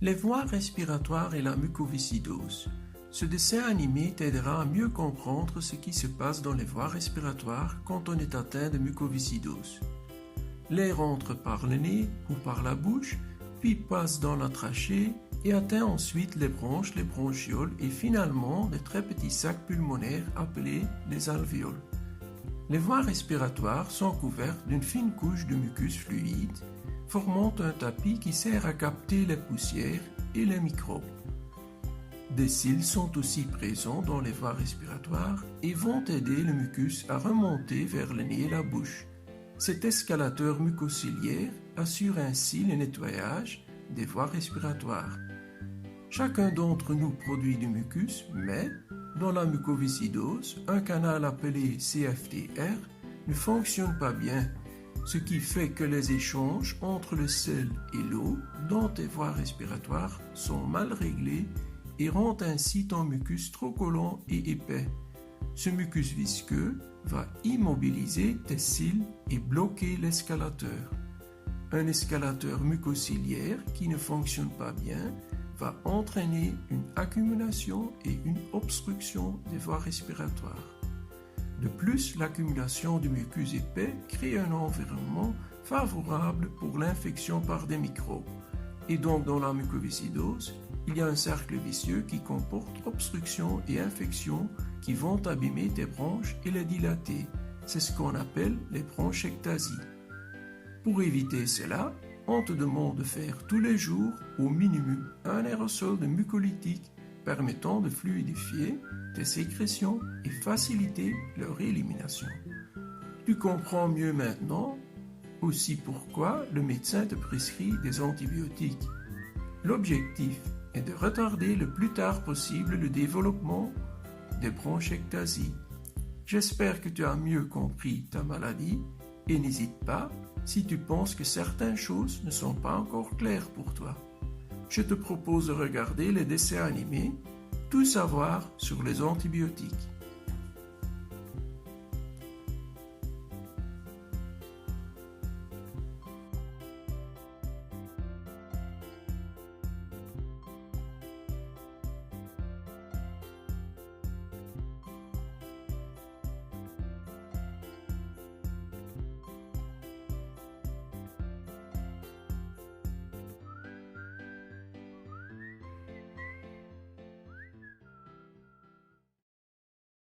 Les voies respiratoires et la mucoviscidose. Ce dessin animé t'aidera à mieux comprendre ce qui se passe dans les voies respiratoires quand on est atteint de mucoviscidose. L'air entre par le nez ou par la bouche, puis passe dans la trachée et atteint ensuite les bronches, les bronchioles et finalement les très petits sacs pulmonaires appelés les alvéoles. Les voies respiratoires sont couvertes d'une fine couche de mucus fluide, formant un tapis qui sert à capter les poussières et les microbes. Des cils sont aussi présents dans les voies respiratoires et vont aider le mucus à remonter vers le nez et la bouche. Cet escalateur mucociliaire assure ainsi le nettoyage des voies respiratoires. Chacun d'entre nous produit du mucus, mais dans la mucoviscidose, un canal appelé CFTR ne fonctionne pas bien, ce qui fait que les échanges entre le sel et l'eau dans tes voies respiratoires sont mal réglés et rendent ainsi ton mucus trop collant et épais. Ce mucus visqueux va immobiliser tes cils et bloquer l'escalateur. Un escalateur mucociliaire qui ne fonctionne pas bien va entraîner une accumulation et une obstruction des voies respiratoires. De plus, l'accumulation du mucus épais crée un environnement favorable pour l'infection par des microbes. Et donc dans la mucoviscidose, il y a un cercle vicieux qui comporte obstruction et infection qui vont abîmer tes bronches et les dilater. C'est ce qu'on appelle les bronchectasies. Pour éviter cela, on te demande de faire tous les jours au minimum un aérosol de mucolytique permettant de fluidifier tes sécrétions et faciliter leur élimination. Tu comprends mieux maintenant aussi pourquoi le médecin te prescrit des antibiotiques. L'objectif est de retarder le plus tard possible le développement des bronchectasies. J'espère que tu as mieux compris ta maladie et n'hésite pas si tu penses que certaines choses ne sont pas encore claires pour toi. Je te propose de regarder les dessins animés Tout savoir sur les antibiotiques.